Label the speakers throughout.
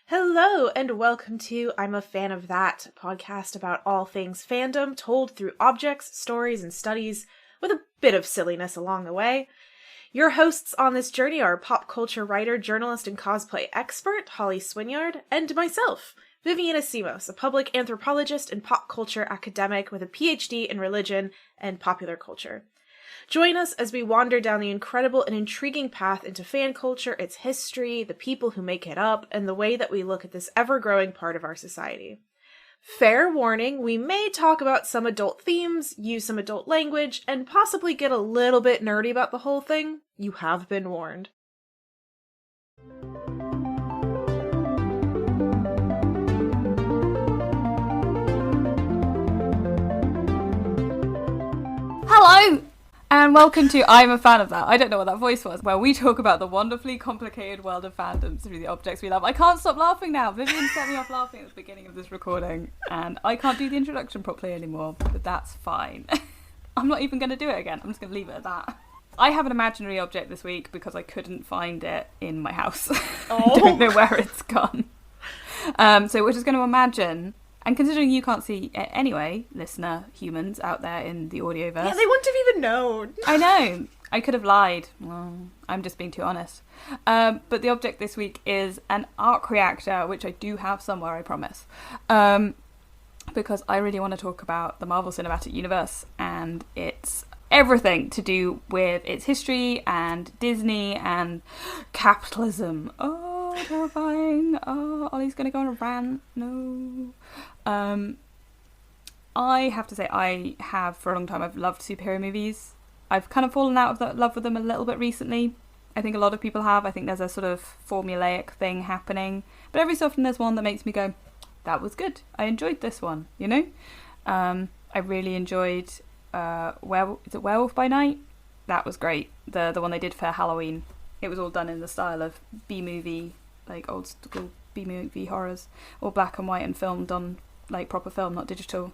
Speaker 1: Hello, and welcome to I'm a Fan of That, a podcast about all things fandom told through objects, stories, and studies, with a bit of silliness along the way. Your hosts on this journey are pop culture writer, journalist, and cosplay expert, Holly Swinyard, and myself, Vivian Asimos, a public anthropologist and pop culture academic with a PhD in religion and popular culture. Join us as we wander down the incredible and intriguing path into fan culture, its history, the people who make it up, and the way that we look at this ever-growing part of our society. Fair warning, we may talk about some adult themes, use some adult language, and possibly get a little bit nerdy about the whole thing. You have been warned.
Speaker 2: Hello! And welcome to I'm a Fan of That. I don't know what that voice was. Where we talk about the wonderfully complicated world of fandoms through the objects we love. I can't stop laughing now. Vivian set me off laughing at the beginning of this recording. And I can't do the introduction properly anymore. But that's fine. I'm not even going to do it again. I'm just going to leave it at that. I have an imaginary object this week because I couldn't find it in my house.
Speaker 1: Oh.
Speaker 2: I don't know where it's gone. So we're just going to imagine... And considering you can't see it anyway, listener, humans out there in the audioverse...
Speaker 1: Yeah, they wouldn't have even known.
Speaker 2: I know. I could have lied. Well, I'm just being too honest. But the object this week is an Arc Reactor, which I do have somewhere, I promise. Because I really want to talk about the Marvel Cinematic Universe and its everything to do with its history and Disney and capitalism. Oh, terrifying. Oh, Ollie's going to go on a rant. No. I have to say, I have for a long time, I've loved superhero movies. I've kind of fallen out of love with them a little bit recently. I think a lot of people have. I think there's a sort of formulaic thing happening. But every so often there's one that makes me go, that was good. I enjoyed this one, you know? I really enjoyed Werewolf by Night? That was great. The one they did for Halloween. It was all done in the style of B-movie, like old school B-movie horrors. All black and white and filmed on like proper film, not digital.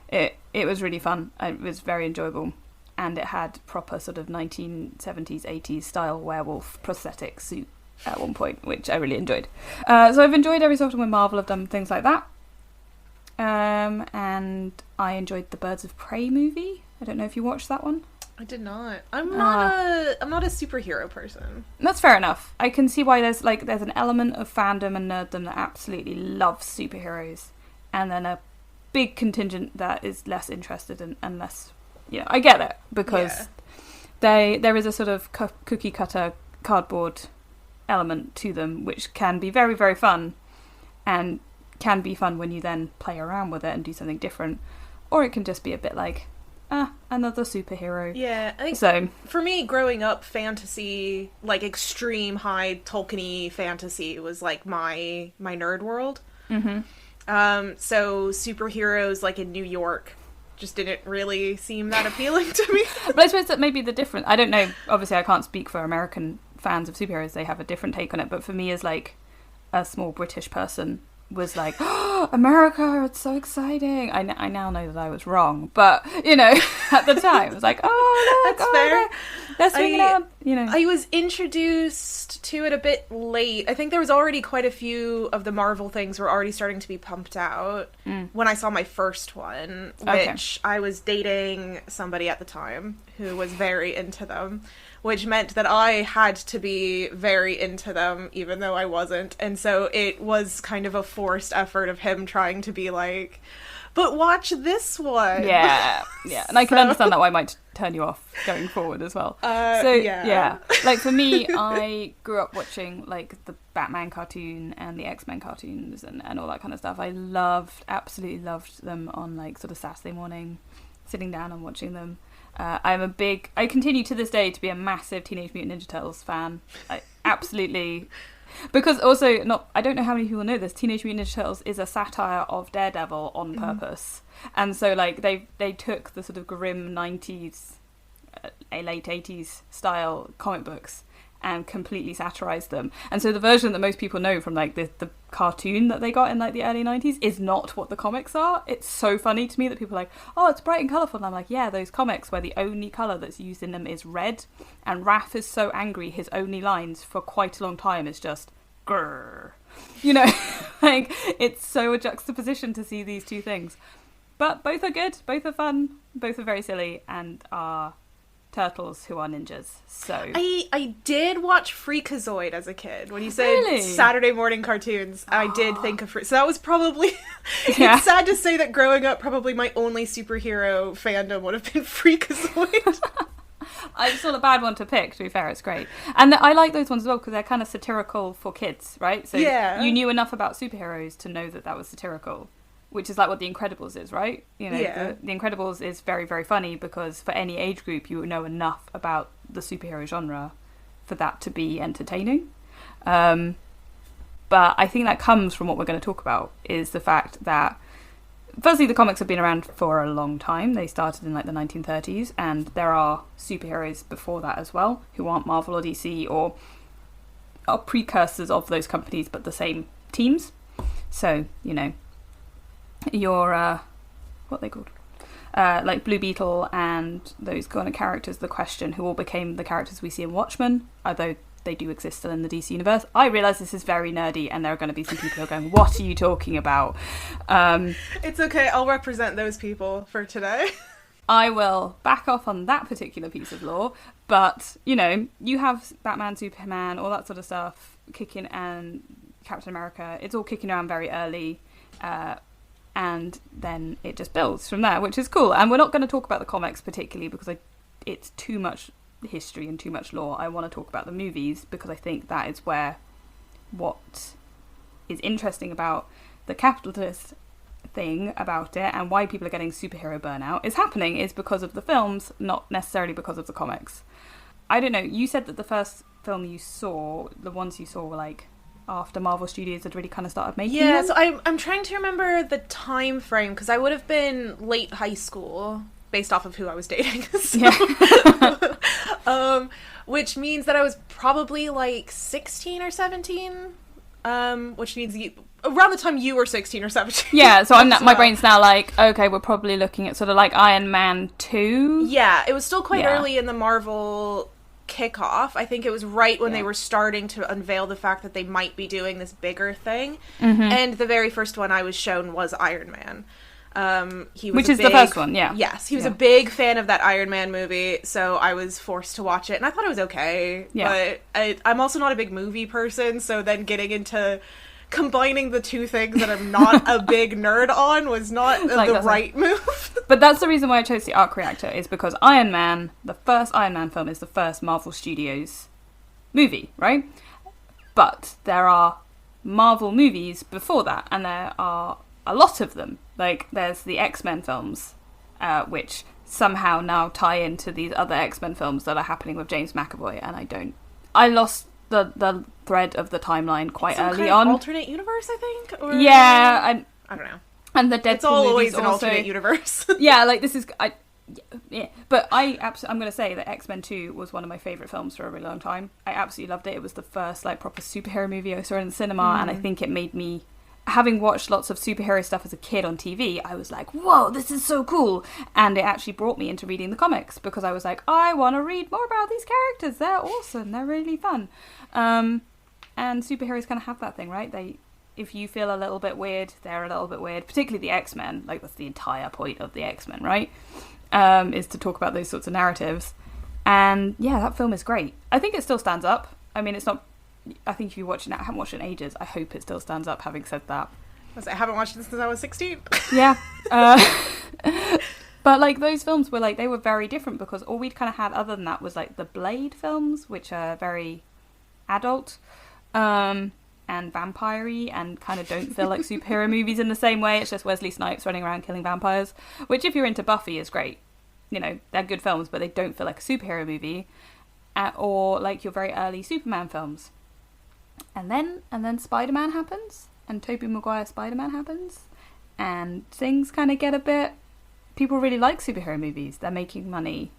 Speaker 2: It was really fun. It was very enjoyable. And it had proper sort of 1970s, 80s style werewolf prosthetic suit at one point, which I really enjoyed. So I've enjoyed every so often when Marvel have done things like that. And I enjoyed the Birds of Prey movie. I don't know if you watched that one.
Speaker 1: I did not. I'm not a superhero person.
Speaker 2: That's fair enough. I can see why there's an element of fandom and nerddom that absolutely loves superheroes, and then a big contingent that is less interested and less. Yeah, I get it because there is a sort of cookie cutter cardboard element to them, which can be very, very fun, and can be fun when you then play around with it and do something different, or it can just be a bit like, another superhero.
Speaker 1: Yeah, I think
Speaker 2: so. For
Speaker 1: me, growing up, fantasy, like extreme high Tolkien-y fantasy, was like my nerd world.
Speaker 2: Mm-hmm.
Speaker 1: So superheroes like in New York just didn't really seem that appealing to me.
Speaker 2: But I suppose that may be the difference. I don't know. Obviously, I can't speak for American fans of superheroes. They have a different take on it. But for me, as like a small British person, was like, oh, America, it's so exciting. I now know that I was wrong, but you know, at the time, it was like, oh, look,
Speaker 1: that's fair.
Speaker 2: They're swinging up. You know,
Speaker 1: I was introduced to it a bit late. I think there was already quite a few of the Marvel things were already starting to be pumped out when I saw my first one, which I was dating somebody at the time who was very into them, which meant that I had to be very into them, even though I wasn't. And so it was kind of a forced effort of him trying to be like, but watch this one.
Speaker 2: Yeah. And I can understand that why it might turn you off going forward as well. Yeah. Like for me, I grew up watching like the Batman cartoon and the X-Men cartoons and all that kind of stuff. I absolutely loved them on like sort of Saturday morning, sitting down and watching them. I continue to this day to be a massive Teenage Mutant Ninja Turtles fan. I absolutely, because also I don't know how many people know this, Teenage Mutant Ninja Turtles is a satire of Daredevil on purpose. And so like they took the sort of grim 90s, late 80s style comic books and completely satirized them. And so the version that most people know from like the cartoon that they got in like the early 90s is not what the comics are. It's so funny to me that people are like, oh, it's bright and colourful. And I'm like, yeah, those comics where the only colour that's used in them is red, and Raph is so angry his only lines for quite a long time is just grrr. You know, like, it's so a juxtaposition to see these two things. But both are good, both are fun, both are very silly, and are turtles who are ninjas. So
Speaker 1: I did watch Freakazoid as a kid. When you said
Speaker 2: Really?
Speaker 1: Saturday morning cartoons, I did think of so that was probably
Speaker 2: Yeah.
Speaker 1: It's sad to say that growing up, probably my only superhero fandom would have been Freakazoid.
Speaker 2: It's not a bad one to pick, to be fair, it's great. And I like those ones as well because they're kind of satirical for kids, right? So
Speaker 1: Yeah.
Speaker 2: you knew enough about superheroes to know that was satirical, which is like what The Incredibles is, right? You know,
Speaker 1: Yeah.
Speaker 2: the Incredibles is very, very funny because for any age group you know enough about the superhero genre for that to be entertaining. But I think that comes from what we're going to talk about, is the fact that firstly, the comics have been around for a long time. They started in like the 1930s, and there are superheroes before that as well who aren't Marvel or DC or are precursors of those companies, but the same teams. So, you know, your what are they called? Like Blue Beetle and those kind of characters, The Question, who all became the characters we see in Watchmen, although they do exist still in the DC universe. I realise this is very nerdy, and there are going to be some people who are going, what are you talking about?
Speaker 1: It's okay, I'll represent those people for today.
Speaker 2: I will back off on that particular piece of lore, but, you know, you have Batman, Superman, all that sort of stuff kicking, and Captain America, it's all kicking around very early, and then it just builds from there, which is cool. And we're not going to talk about the comics particularly because it's too much history and too much lore. I want to talk about the movies because I think that is where what is interesting about the capitalist thing about it and why people are getting superhero burnout is happening is because of the films, not necessarily because of the comics. I don't know, you said that the first film you saw, the ones you saw were like after Marvel Studios had really kind of started making them?
Speaker 1: So I'm trying to remember the time frame because I would have been late high school based off of who I was dating. So.
Speaker 2: Yeah.
Speaker 1: Which means that I was probably like 16 or 17, which means around the time you were 16 or 17.
Speaker 2: Yeah, so my brain's now like, okay, we're probably looking at sort of like Iron Man 2.
Speaker 1: Yeah, it was still quite early in the Marvel kickoff. I think it was right when they were starting to unveil the fact that they might be doing this bigger thing. Mm-hmm. And the very first one I was shown was Iron Man.
Speaker 2: Which is the first one, yeah.
Speaker 1: Yes, he was a big fan of that Iron Man movie, so I was forced to watch it, and I thought it was okay. Yeah. But I'm also not a big movie person, so then getting into combining the two things that I'm not a big nerd on was not the right move.
Speaker 2: But that's the reason why I chose the Arc Reactor, is because Iron Man, the first Iron Man film, is the first Marvel Studios movie, right? But there are Marvel movies before that, and there are a lot of them. Like, there's the X-Men films, which somehow now tie into these other X-Men films that are happening with James McAvoy, and I lost the thread of the timeline quite early on.
Speaker 1: Alternate universe, I think? Or...
Speaker 2: Yeah,
Speaker 1: I don't know.
Speaker 2: And the Deadpool
Speaker 1: it's all always an
Speaker 2: also,
Speaker 1: alternate universe.
Speaker 2: Yeah, like, this is... yeah, but I'm going to say that X-Men 2 was one of my favourite films for a really long time. I absolutely loved it. It was the first, like, proper superhero movie I saw in the cinema, and I think it made me... Having watched lots of superhero stuff as a kid on TV, I was like, whoa, this is so cool. And it actually brought me into reading the comics because I was like, I want to read more about these characters. They're awesome. They're really fun. And superheroes kind of have that thing, right? If you feel a little bit weird, they're a little bit weird. Particularly the X-Men. Like, that's the entire point of the X-Men, right? Is to talk about those sorts of narratives. And yeah, that film is great. I think it still stands up. I mean, it's not... I think if you watch it now, I haven't watched it in ages. I hope it still stands up, having said that.
Speaker 1: I haven't watched it since I was 16.
Speaker 2: Yeah. But, like, those films were, like, they were very different because all we'd kind of had other than that was, like, the Blade films, which are very adult and vampire-y and kind of don't feel like superhero movies in the same way. It's just Wesley Snipes running around killing vampires, which, if you're into Buffy, is great. You know, they're good films, but they don't feel like a superhero movie. Or, like, your very early Superman films. And then Spider-Man happens, and Tobey Maguire Spider-Man happens, and things kind of get a bit... People really like superhero movies. They're making money.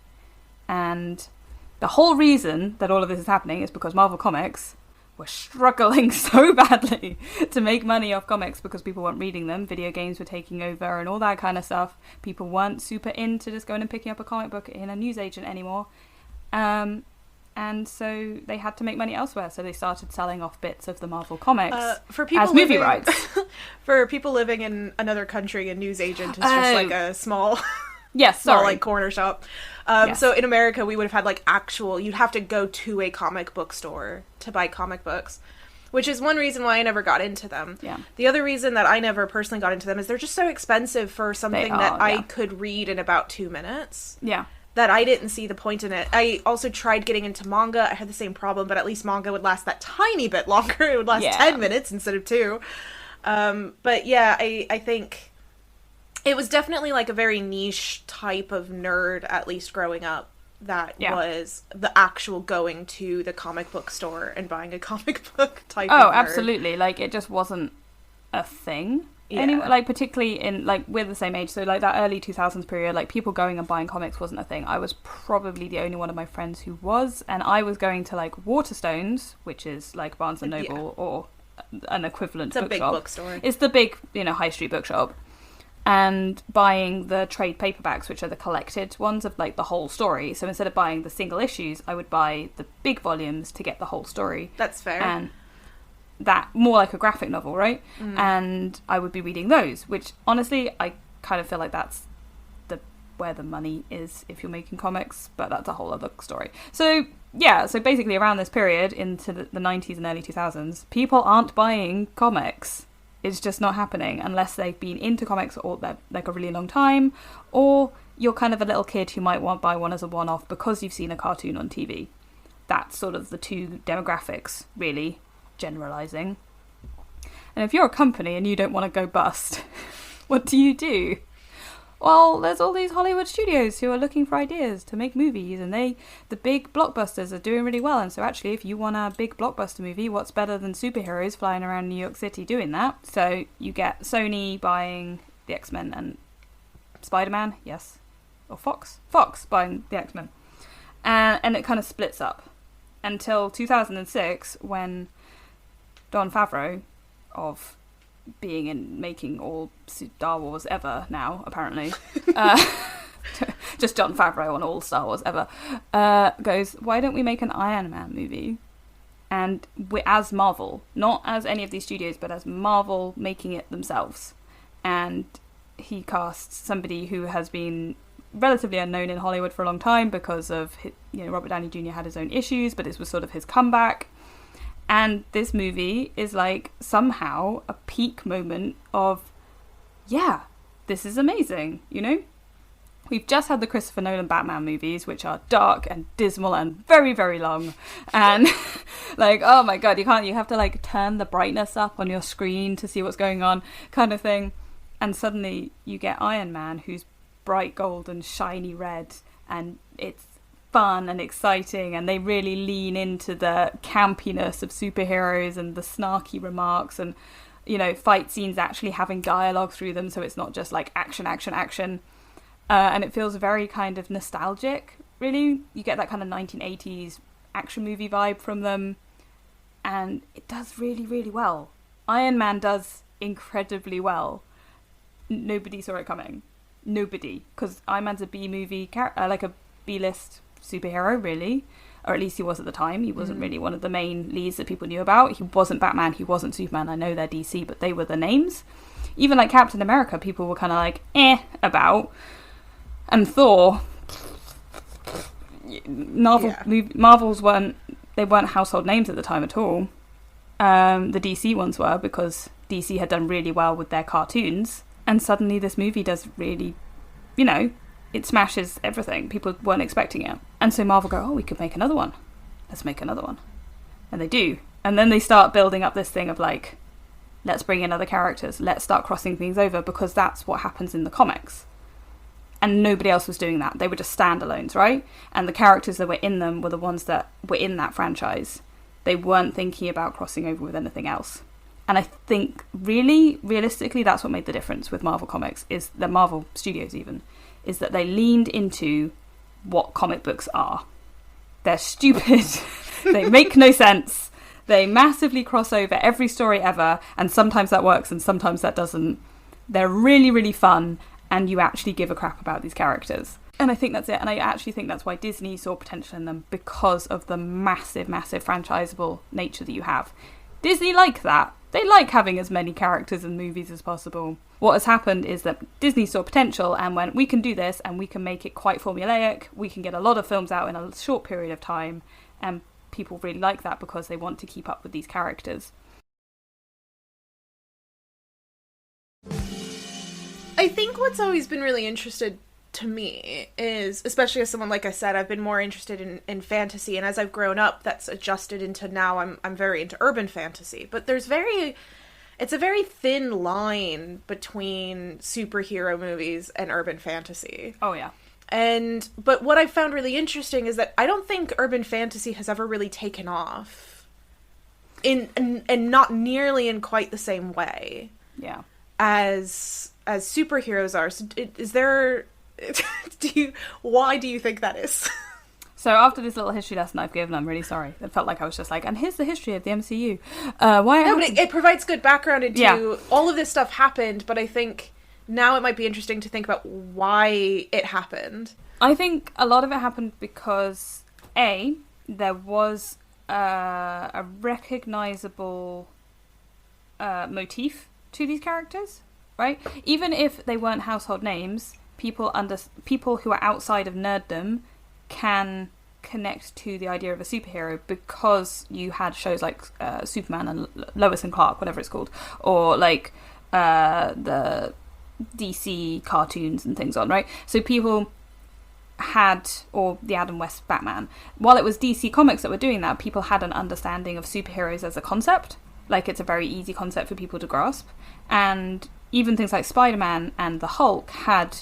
Speaker 2: And the whole reason that all of this is happening is because Marvel Comics were struggling so badly to make money off comics because people weren't reading them. Video games were taking over and all that kind of stuff. People weren't super into just going and picking up a comic book in a newsagent anymore. and so they had to make money elsewhere. So they started selling off bits of the Marvel comics
Speaker 1: for people
Speaker 2: as movie rights.
Speaker 1: For people living in another country, a newsagent is just like a small...
Speaker 2: Yes,
Speaker 1: small, like, corner shop. So in America, we would have had, like, you'd have to go to a comic book store to buy comic books, which is one reason why I never got into them.
Speaker 2: Yeah.
Speaker 1: The other reason that I never personally got into them is they're just so expensive for something I could read in about 2 minutes.
Speaker 2: Yeah.
Speaker 1: That I didn't see the point in it. I also tried getting into manga. I had the same problem, but at least manga would last that tiny bit longer. It would last 10 minutes instead of 2. But yeah, I think... it was definitely, like, a very niche type of nerd, at least growing up, that was the actual going to the comic book store and buying a comic book type of nerd.
Speaker 2: Oh, absolutely. Like, it just wasn't a thing.
Speaker 1: Yeah.
Speaker 2: Anyway, like, particularly in, like, we're the same age, so, like, that early 2000s period, like, people going and buying comics wasn't a thing. I was probably the only one of my friends who was, and I was going to, like, Waterstones, which is, like, Barnes & Noble, or an equivalent bookshop.
Speaker 1: It's a big bookstore.
Speaker 2: It's the big, high street bookshop. And buying the trade paperbacks, which are the collected ones of, like, the whole story. So instead of buying the single issues, I would buy the big volumes to get the whole story.
Speaker 1: That's fair.
Speaker 2: And that, more like a graphic novel, right? Mm. And I would be reading those, which, honestly, I kind of feel like that's where the money is if you're making comics, but that's a whole other story. So, yeah, so basically around this period, into the 90s and early 2000s, people aren't buying comics. It's just not happening unless they've been into comics all like a really long time, or you're kind of a little kid who might want to buy one as a one-off because you've seen a cartoon on TV. That's sort of the two demographics, really, generalising. And if you're a company and you don't want to go bust, what do? Well, there's all these Hollywood studios who are looking for ideas to make movies, and the big blockbusters are doing really well. And so actually, if you want a big blockbuster movie, what's better than superheroes flying around New York City doing that? So you get Sony buying the X-Men and Spider-Man, yes. Or Fox buying the X-Men. And it kind of splits up until 2006, when Jon Favreau of... being in making all Star Wars ever now, apparently. Just Jon Favreau on all Star Wars ever. Goes, why don't we make an Iron Man movie? And as Marvel, not as any of these studios, but as Marvel making it themselves. And he casts somebody who has been relatively unknown in Hollywood for a long time because of, Robert Downey Jr. had his own issues, but this was sort of his comeback. And this movie is, like, somehow a peak moment of, yeah, this is amazing, We've just had the Christopher Nolan Batman movies, which are dark and dismal and very, very long. And, like, oh my God, you have to, like, turn the brightness up on your screen to see what's going on, kind of thing. And suddenly you get Iron Man, who's bright gold and shiny red, and it's fun and exciting, and they really lean into the campiness of superheroes and the snarky remarks, and fight scenes actually having dialogue through them, so it's not just like action, and it feels very kind of nostalgic, really. You get that kind of 1980s action movie vibe from them, and it does really, really well. Iron Man does incredibly well. Nobody saw it coming. Nobody, because Iron Man's a B-movie like a B-list superhero, really, or at least he was at the time. He wasn't really one of the main leads that people knew about. He wasn't Batman, he wasn't Superman. I know they're DC, but they were the names. Even like Captain America, people were kind of like about, and Thor, Marvels weren't household names at the time at all. The DC ones were, because DC had done really well with their cartoons, and suddenly this movie does really, it smashes everything. People weren't expecting it. And so Marvel go, we could make another one. Let's make another one. And they do. And then they start building up this thing of, like, let's bring in other characters. Let's start crossing things over, because that's what happens in the comics. And nobody else was doing that. They were just standalones, right? And the characters that were in them were the ones that were in that franchise. They weren't thinking about crossing over with anything else. And I think, really, realistically, that's what made the difference with Marvel Comics, is that Marvel Studios even, is that they leaned into what comic books are. They're stupid. They make no sense. They massively cross over every story ever, and sometimes that works and sometimes that doesn't. They're really, really fun, and you actually give a crap about these characters. And I think that's it. And I actually think that's why Disney saw potential in them, because of the massive, massive franchisable nature that you have. Disney like that. They like having as many characters in movies as possible. What has happened is that Disney saw potential and went, we can do this and we can make it quite formulaic. We can get a lot of films out in a short period of time. And people really like that because they want to keep up with these characters.
Speaker 1: I think what's always been really interesting to me is, especially as someone, like I said, I've been more interested in fantasy, and as I've grown up, that's adjusted into now I'm very into urban fantasy. But it's a very thin line between superhero movies and urban fantasy.
Speaker 2: Oh yeah.
Speaker 1: But what I found really interesting is that I don't think urban fantasy has ever really taken off and not nearly in quite the same way.
Speaker 2: Yeah.
Speaker 1: As superheroes are. So is there why do you think that is?
Speaker 2: So after this little history lesson I've given, I'm really sorry. It felt like I was just like, and here's the history of the MCU.
Speaker 1: But it provides good background into all of this stuff happened, but I think now it might be interesting to think about why it happened.
Speaker 2: I think a lot of it happened because there was a recognizable motif to these characters, right? Even if they weren't household names, people who are outside of nerddom can connect to the idea of a superhero because you had shows like Superman and Lois and Clark, whatever it's called, or like the DC cartoons and things on, right? So people had, or the Adam West Batman, while it was DC Comics that were doing that, people had an understanding of superheroes as a concept. Like, it's a very easy concept for people to grasp. And even things like Spider-Man and the Hulk had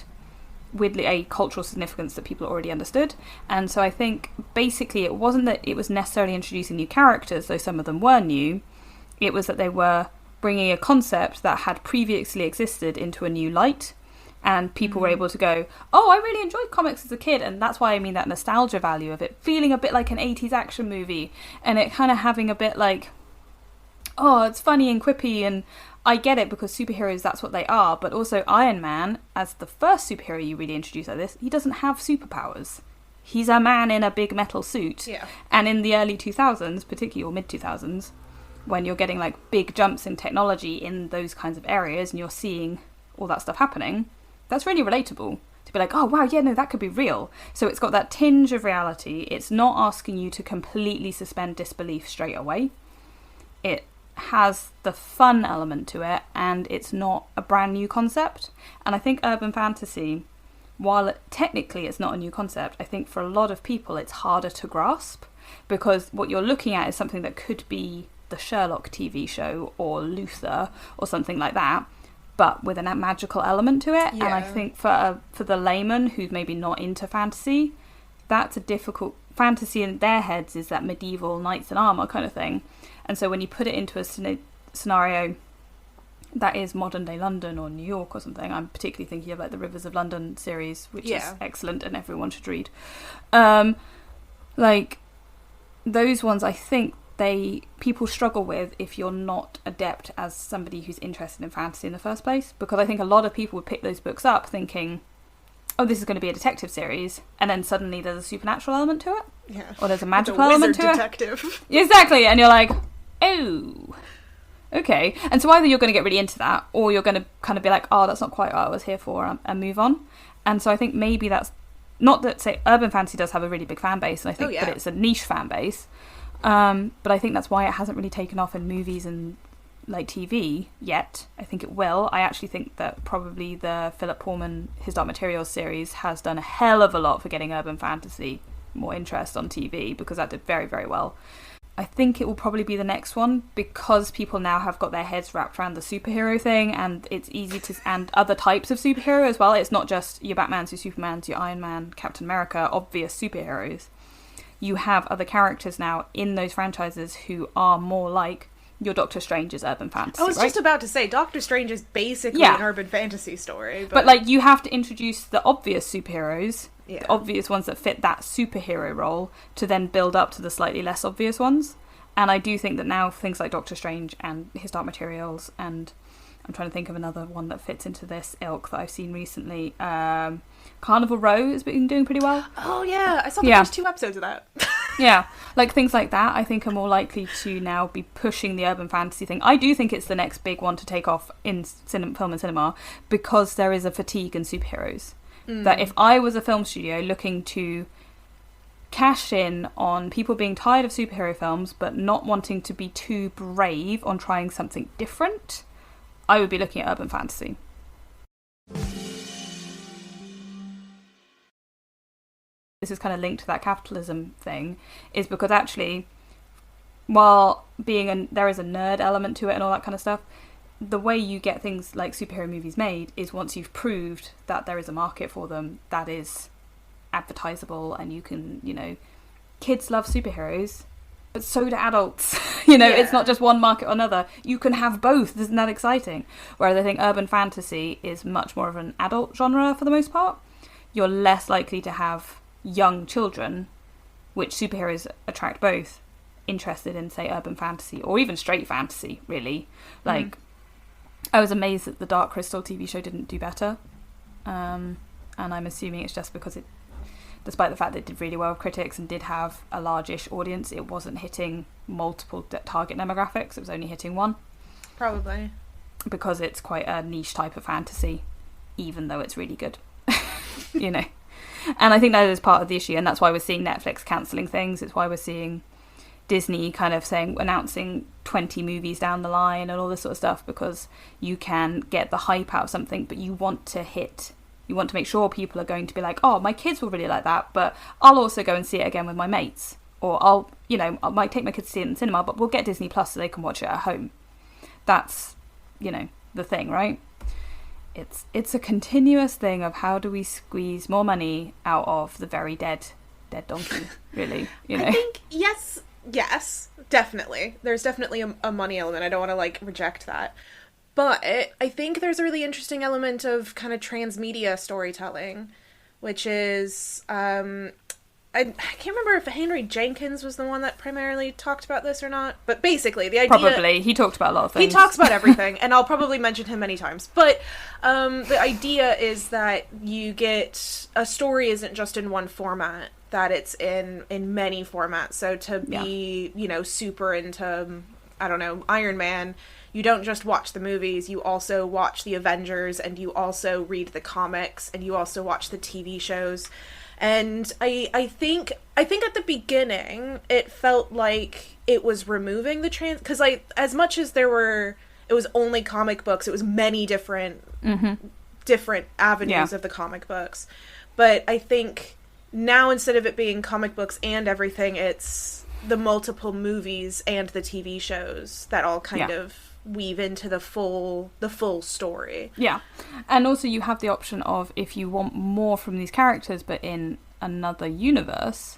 Speaker 2: weirdly a cultural significance that people already understood. And so I think basically it wasn't that it was necessarily introducing new characters, though some of them were new. It was that they were bringing a concept that had previously existed into a new light, and people were able to go, oh, I really enjoyed comics as a kid, and that's why I mean that nostalgia value of it feeling a bit like an 80s action movie, and it kind of having a bit like, oh, it's funny and quippy, and I get it because superheroes, that's what they are. But also Iron Man, as the first superhero you really introduce like this, he doesn't have superpowers. He's a man in a big metal suit.
Speaker 1: Yeah.
Speaker 2: And in the early 2000s, particularly, or mid-2000s, when you're getting like big jumps in technology in those kinds of areas and you're seeing all that stuff happening, that's really relatable. To be like, oh wow, yeah, no, that could be real. So it's got that tinge of reality. It's not asking you to completely suspend disbelief straight away. It has the fun element to it, and it's not a brand new concept. And I think urban fantasy, while technically it's not a new concept, I think for a lot of people it's harder to grasp, because what you're looking at is something that could be the Sherlock TV show or Luther or something like that, but with a magical element to it. Yeah. And I think for the layman who's maybe not into fantasy, that's a difficult fantasy in their heads, is that medieval knights in armour kind of thing. And so when you put it into a scenario that is modern day London or New York or something, I'm particularly thinking of like the Rivers of London series, which is excellent and everyone should read. Like those ones, I think people struggle with if you're not adept as somebody who's interested in fantasy in the first place, because I think a lot of people would pick those books up thinking, oh, this is going to be a detective series, and then suddenly there's a supernatural element to it, or there's a magical element to
Speaker 1: detective.
Speaker 2: it. Exactly, and you're like, oh, okay. And so either you're going to get really into that, or you're going to kind of be like, oh, that's not quite what I was here for, and move on. And so I think maybe that's not that, say, urban fantasy does have a really big fan base, and I think that it's a niche fan base. But I think that's why it hasn't really taken off in movies and like TV yet. I think it will. I actually think that probably the Philip Pullman His Dark Materials series has done a hell of a lot for getting urban fantasy more interest on TV, because that did very, very well. I think it will probably be the next one, because people now have got their heads wrapped around the superhero thing, and it's easy to, and other types of superhero as well. It's not just your Batmans, your Supermans, your Iron Man, Captain America, obvious superheroes. You have other characters now in those franchises who are more like your Doctor Strange's urban fantasy.
Speaker 1: I was just about to say, Doctor Strange is basically an urban fantasy story.
Speaker 2: But like, you have to introduce the obvious superheroes, the obvious ones that fit that superhero role, to then build up to the slightly less obvious ones. And I do think that now things like Doctor Strange and His Dark Materials, and I'm trying to think of another one that fits into this ilk that I've seen recently. Carnival Row has been doing pretty well.
Speaker 1: Oh yeah, I saw the first 2 episodes of that.
Speaker 2: Yeah, like things like that I think are more likely to now be pushing the urban fantasy thing. I do think it's the next big one to take off in film and cinema, because there is a fatigue in superheroes. That if I was a film studio looking to cash in on people being tired of superhero films but not wanting to be too brave on trying something different, I would be looking at urban fantasy. This is kind of linked to that capitalism thing, is because actually, while there is a nerd element to it and all that kind of stuff, the way you get things like superhero movies made is once you've proved that there is a market for them that is advertisable, and you can, kids love superheroes, but so do adults. It's not just one market or another. You can have both. Isn't that exciting? Whereas I think urban fantasy is much more of an adult genre for the most part. You're less likely to have young children, which superheroes attract both, interested in, say, urban fantasy or even straight fantasy, really. Like, I was amazed that the Dark Crystal TV show didn't do better. And I'm assuming it's just because despite the fact that it did really well with critics and did have a large-ish audience, it wasn't hitting multiple target demographics. It was only hitting one.
Speaker 1: Probably. Because
Speaker 2: it's quite a niche type of fantasy, even though it's really good. And I think that is part of the issue, and that's why we're seeing Netflix cancelling things. It's why we're seeing Disney kind of announcing 20 movies down the line and all this sort of stuff, because you can get the hype out of something, but you want to make sure people are going to be like, oh, my kids will really like that, but I'll also go and see it again with my mates. Or I might take my kids to see it in the cinema, but we'll get Disney Plus so they can watch it at home. That's, the thing, right? It's a continuous thing of how do we squeeze more money out of the very dead donkey, really,
Speaker 1: I think, yes, definitely. There's definitely a money element. I don't want to, reject that. But I think there's a really interesting element of kind of transmedia storytelling, which is, I can't remember if Henry Jenkins was the one that primarily talked about this or not, but basically the idea...
Speaker 2: Probably. He talked about a lot of things.
Speaker 1: He talks about everything, and I'll probably mention him many times. But the idea is that you get... A story isn't just in one format, that it's in many formats. So to be, super into, I don't know, Iron Man... You don't just watch the movies, you also watch the Avengers, and you also read the comics, and you also watch the TV shows. And I think at the beginning, it felt like it was removing the because as much as it was only comic books, it was many different avenues of the comic books. But I think now, instead of it being comic books and everything, it's the multiple movies and the TV shows that all kind of weave into the full story.
Speaker 2: Yeah. And also you have the option of, if you want more from these characters but in another universe,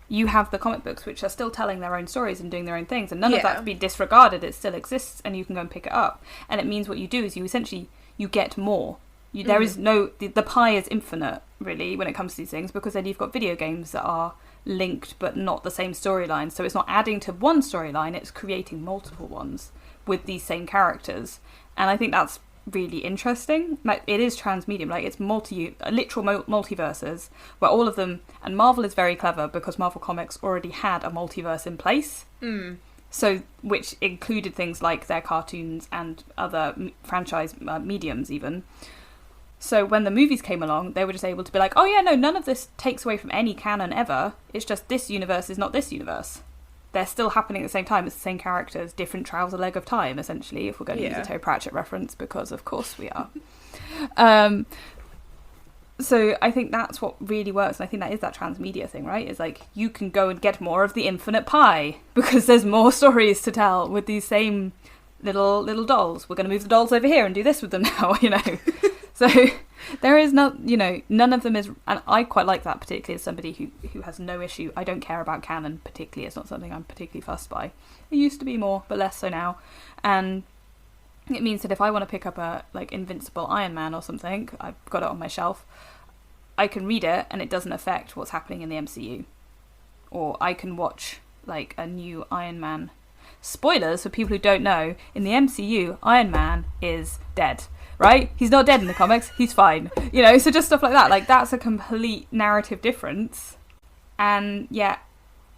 Speaker 2: you have the comic books, which are still telling their own stories and doing their own things, and none of that's been disregarded. It still exists, and you can go and pick it up. And it means what you do is you get more. There is the pie is infinite, really, when it comes to these things, because then you've got video games that are linked but not the same storyline. So it's not adding to one storyline, it's creating multiple ones with these same characters. And I think that's really interesting. Like, it is transmedium, like it's literal multiverses where all of them, and Marvel is very clever because Marvel Comics already had a multiverse in place. So, which included things like their cartoons and other franchise mediums even. So when the movies came along, they were just able to be like, oh yeah, no, none of this takes away from any canon ever. It's just this universe is not this universe. They're still happening at the same time. It's the same characters, different trouser leg of time, essentially, if we're going to use a Terry Pratchett reference, because of course we are. So I think that's what really works, and I think that is that transmedia thing, right? It's like, you can go and get more of the infinite pie, because there's more stories to tell with these same little dolls. We're going to move the dolls over here and do this with them now, So there is none of them is, and I quite like that, particularly as somebody who has no issue. I don't care about canon particularly. It's not something I'm particularly fussed by. It used to be more, but less so now. And it means that if I want to pick up a Invincible Iron Man or something, I've got it on my shelf, I can read it and it doesn't affect what's happening in the MCU. Or I can watch a new Iron Man spoilers for people who don't know, in the MCU, Iron Man is dead. Right? He's not dead in the comics. He's fine. You know, so just stuff like that. Like, that's a complete narrative difference. And yet,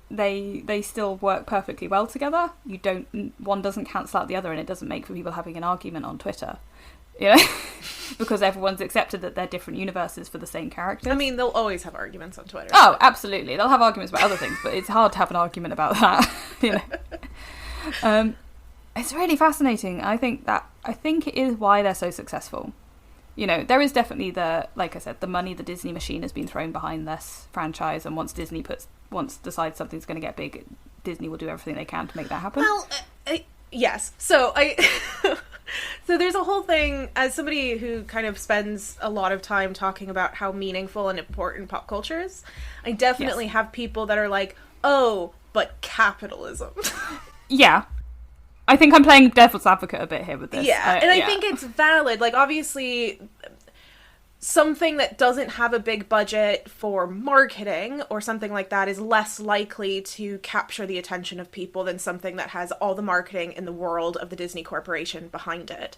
Speaker 2: they still work perfectly well together. One doesn't cancel out the other, and it doesn't make for people having an argument on Twitter. You know? Because everyone's accepted that they're different universes for the same characters.
Speaker 1: I mean, they'll always have arguments on Twitter.
Speaker 2: Oh, absolutely. They'll have arguments about other things, but it's hard to have an argument about that. You know? It's really fascinating. I think it is why they're so successful. You know, there is definitely like I said, the money, the Disney machine has been thrown behind this franchise, and once Disney decides something's going to get big, Disney will do everything they can to make that happen.
Speaker 1: Well, yes. So so there's a whole thing, as somebody who kind of spends a lot of time talking about how meaningful and important pop culture is, I definitely have people that are like, oh, but capitalism.
Speaker 2: Yeah. I think I'm playing devil's advocate a bit here with this.
Speaker 1: Yeah, I think it's valid. Like, obviously, something that doesn't have a big budget for marketing or something like that is less likely to capture the attention of people than something that has all the marketing in the world of the Disney Corporation behind it.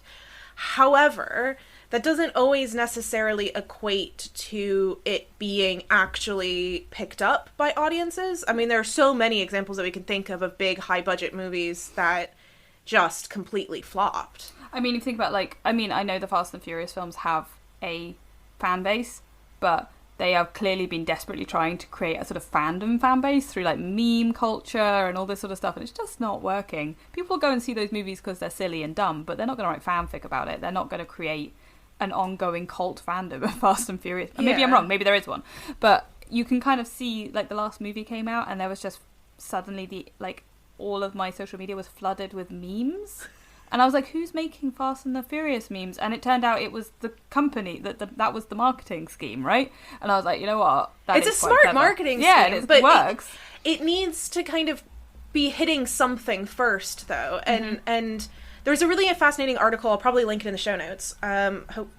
Speaker 1: However, that doesn't always necessarily equate to it being actually picked up by audiences. I mean, there are so many examples that we can think of big, high-budget movies that just completely flopped.
Speaker 2: I mean, if you think about, I know the Fast and Furious films have a fan base, but they have clearly been desperately trying to create a sort of fandom fan base through, like, meme culture and all this sort of stuff, and it's just not working. People go and see those movies because they're silly and dumb, but they're not going to write fanfic about it. They're not going to create an ongoing cult fandom of Fast and Furious. Yeah. Maybe I'm wrong, maybe there is one. But you can kind of see, like, the last movie came out, and there was just suddenly all of my social media was flooded with memes, and I was like, who's making Fast and the Furious memes? And it turned out it was the company that was the marketing scheme, right? And I was like, you know what,
Speaker 1: it's a smart marketing scheme,
Speaker 2: but it works.
Speaker 1: It needs to kind of be hitting something first, though, and there's a really fascinating article. I'll probably link it in the show notes.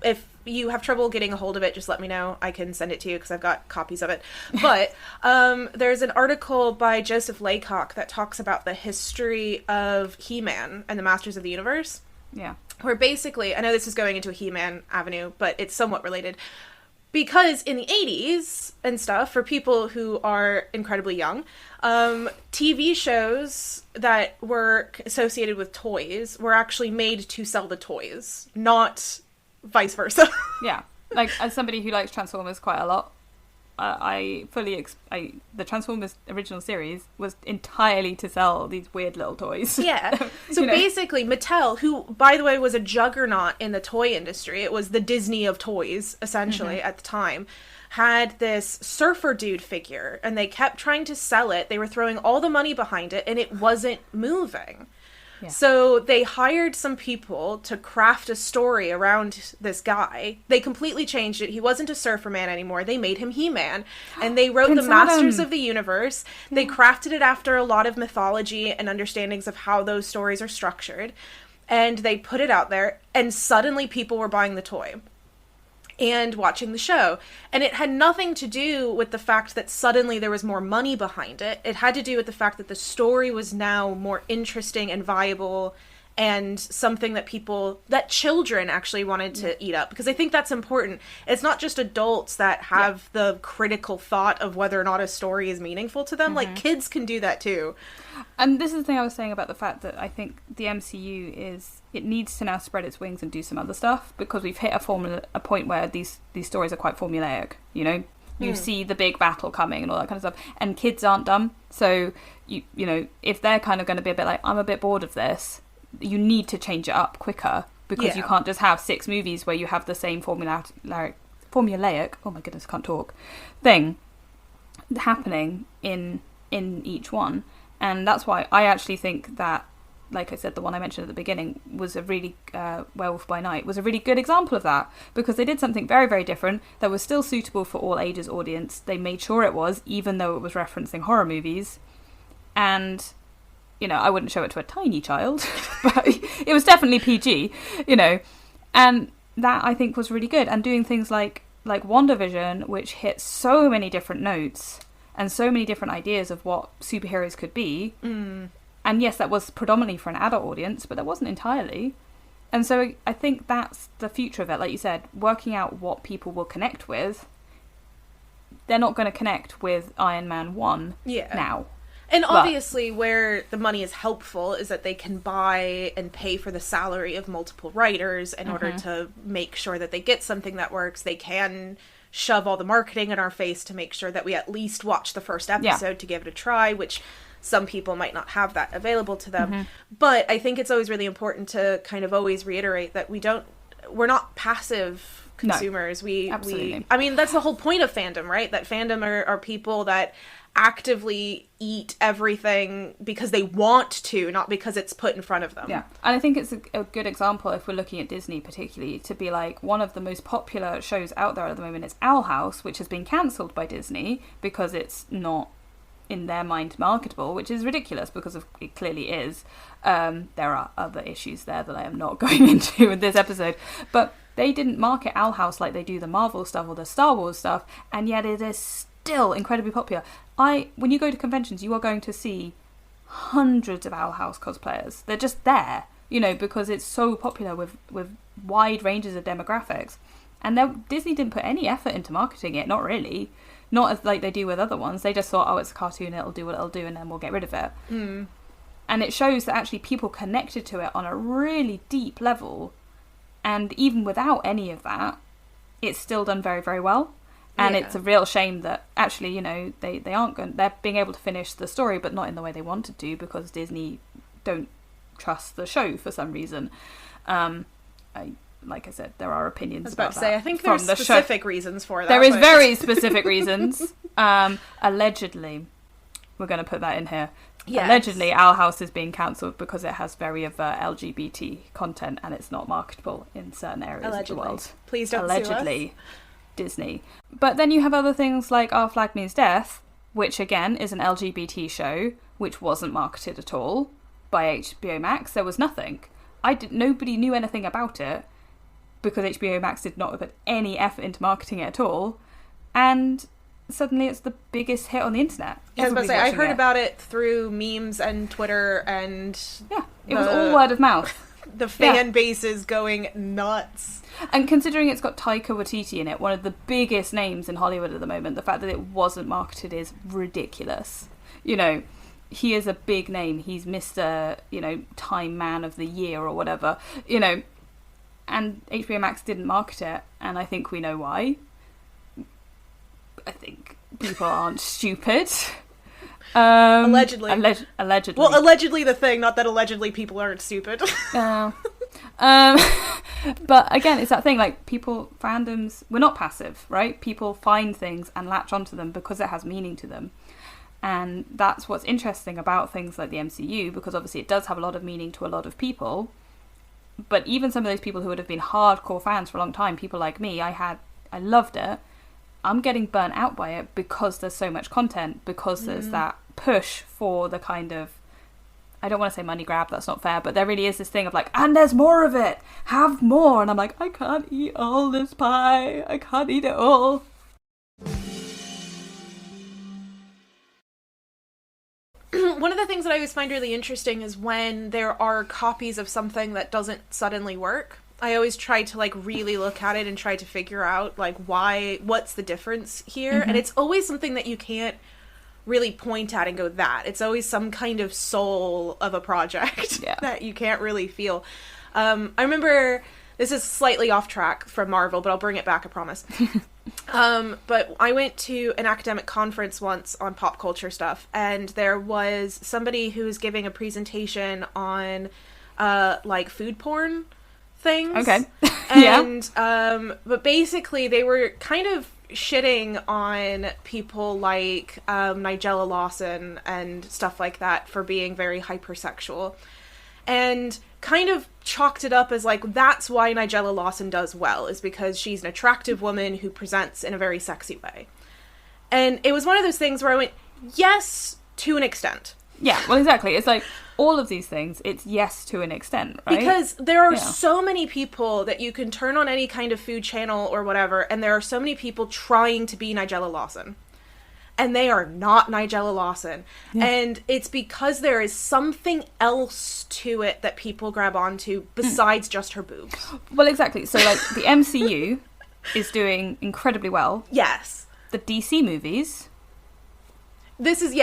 Speaker 1: If you have trouble getting a hold of it, just let me know. I can send it to you because I've got copies of it. But there's an article by Joseph Laycock that talks about the history of He-Man and the Masters of the Universe.
Speaker 2: Yeah.
Speaker 1: Where basically, I know this is going into a He-Man avenue, but it's somewhat related. Because in the 80s and stuff, for people who are incredibly young, TV shows that were associated with toys were actually made to sell the toys, not vice versa.
Speaker 2: Yeah. Like, as somebody who likes Transformers quite a lot, the Transformers original series was entirely to sell these weird little toys.
Speaker 1: Yeah. So basically, Mattel, who, by the way, was a juggernaut in the toy industry, it was the Disney of toys, essentially, at the time, had this surfer dude figure, and they kept trying to sell it. They were throwing all the money behind it, and it wasn't moving. Yeah. So they hired some people to craft a story around this guy. They completely changed it. He wasn't a surfer man anymore. They made him He-Man. And they wrote the Masters of the Universe. Yeah. They crafted it after a lot of mythology and understandings of how those stories are structured. And they put it out there. And suddenly people were buying the toy and watching the show. And it had nothing to do with the fact that suddenly there was more money behind it. It had to do with the fact that the story was now more interesting and viable and something that children actually wanted to eat up. Because I think that's important. It's not just adults that have the critical thought of whether or not a story is meaningful to them. Like, kids can do that too.
Speaker 2: And this is the thing I was saying about the fact that I think the MCU it needs to now spread its wings and do some other stuff, because we've hit a point where these stories are quite formulaic, you know? You see the big battle coming and all that kind of stuff, and kids aren't dumb. So, you know, if they're kind of going to be a bit like, I'm a bit bored of this, you need to change it up quicker, because you can't just have 6 movies where you have the same formulaic, oh my goodness, I can't talk, thing happening in each one. And that's why I actually think that, like I said, the one I mentioned at the beginning was a really, Werewolf by Night, was a really good example of that, because they did something very, very different that was still suitable for all ages audience. They made sure it was, even though it was referencing horror movies. And, you know, I wouldn't show it to a tiny child, but it was definitely PG, you know. And that, I think, was really good. And doing things like WandaVision, which hit so many different notes and so many different ideas of what superheroes could be, And yes, that was predominantly for an adult audience, but that wasn't entirely. And so I think that's the future of it. Like you said, working out what people will connect with. They're not going to connect with Iron Man 1 now.
Speaker 1: And obviously where the money is helpful is that they can buy and pay for the salary of multiple writers in order to make sure that they get something that works. They can shove all the marketing in our face to make sure that we at least watch the first episode to give it a try, which some people might not have that available to them. But I think it's always really important to kind of always reiterate that we're not passive consumers.
Speaker 2: No, absolutely.
Speaker 1: I mean, that's the whole point of fandom, right? That fandom are people that actively eat everything because they want to, not because it's put in front of them.
Speaker 2: Yeah, and I think it's a good example, if we're looking at Disney particularly, to be like, one of the most popular shows out there at the moment is Owl House, which has been cancelled by Disney because it's not, in their mind, marketable, which is ridiculous because it clearly is. There are other issues there that I am not going into in this episode, but they didn't market Owl House like they do the Marvel stuff or the Star Wars stuff, and yet it is still incredibly popular. When you go to conventions, you are going to see hundreds of Owl House cosplayers. They're just there, because it's so popular with wide ranges of demographics. And Disney didn't put any effort into marketing it, not really. Not as like they do with other ones. They just thought, oh, it's a cartoon, it'll do what it'll do, and then we'll get rid of it. And it shows that actually people connected to it on a really deep level. And even without any of that, it's still done very, very well. And it's a real shame that actually, they aren't they're being able to finish the story, but not in the way they wanted to, because Disney don't trust the show for some reason. Like I said, there are opinions about that.
Speaker 1: I think there's specific reasons for that.
Speaker 2: There is very specific reasons. Allegedly, we're going to put that in here. Yes. Allegedly, Owl House is being cancelled because it has very overt LGBT content and it's not marketable in certain areas of the world.
Speaker 1: Please don't
Speaker 2: Allegedly.
Speaker 1: Sue us.
Speaker 2: Disney. But then you have other things like Our Flag Means Death, which again is an LGBT show, which wasn't marketed at all by HBO Max. There was nothing. Nobody knew anything about it because HBO Max did not put any effort into marketing it at all. And suddenly it's the biggest hit on the internet.
Speaker 1: I was about to say, I heard about it through memes and Twitter and...
Speaker 2: Yeah, it was all word of mouth.
Speaker 1: The fan base is going nuts.
Speaker 2: And considering it's got Taika Waititi in it, one of the biggest names in Hollywood at the moment, the fact that it wasn't marketed is ridiculous. He is a big name. He's Mr., Time Man of the Year or whatever, and HBO Max didn't market it, and I think we know why. I think people aren't stupid.
Speaker 1: Allegedly.
Speaker 2: Allegedly.
Speaker 1: Well, allegedly the thing, not that allegedly people aren't stupid.
Speaker 2: But again, it's that thing, like, fandoms, we're not passive, right? People find things and latch onto them because it has meaning to them. And that's what's interesting about things like the MCU, because obviously it does have a lot of meaning to a lot of people. But even some of those people who would have been hardcore fans for a long time, people like me, I loved it. I'm getting burnt out by it because there's so much content, because there's that push for the kind of, I don't want to say money grab, that's not fair, but there really is this thing of like, and there's more of it, have more, and I'm like, I can't eat all this pie, I can't eat it all.
Speaker 1: One of the things that I always find really interesting is when there are copies of something that doesn't suddenly work. I always try to like really look at it and try to figure out like what's the difference here. And it's always something that you can't really point at and go that. It's always some kind of soul of a project that you can't really feel. I remember, this is slightly off track from Marvel, but I'll bring it back, I promise. But I went to an academic conference once on pop culture stuff, and there was somebody who was giving a presentation on like food porn things.
Speaker 2: Okay.
Speaker 1: And but basically they were kind of shitting on people like Nigella Lawson and stuff like that for being very hypersexual, and kind of chalked it up as like, that's why Nigella Lawson does well, is because she's an attractive woman who presents in a very sexy way. And it was one of those things where I went, yes, to an extent.
Speaker 2: Yeah, well, exactly. It's like all of these things, it's yes to an extent, right?
Speaker 1: Because there are so many people that you can turn on any kind of food channel or whatever, and there are so many people trying to be Nigella Lawson. and they are not Nigella Lawson. Yeah. And it's because there is something else to it that people grab onto besides just her boobs.
Speaker 2: Well, exactly. So, like, the MCU is doing incredibly well.
Speaker 1: Yes.
Speaker 2: The DC movies...
Speaker 1: This is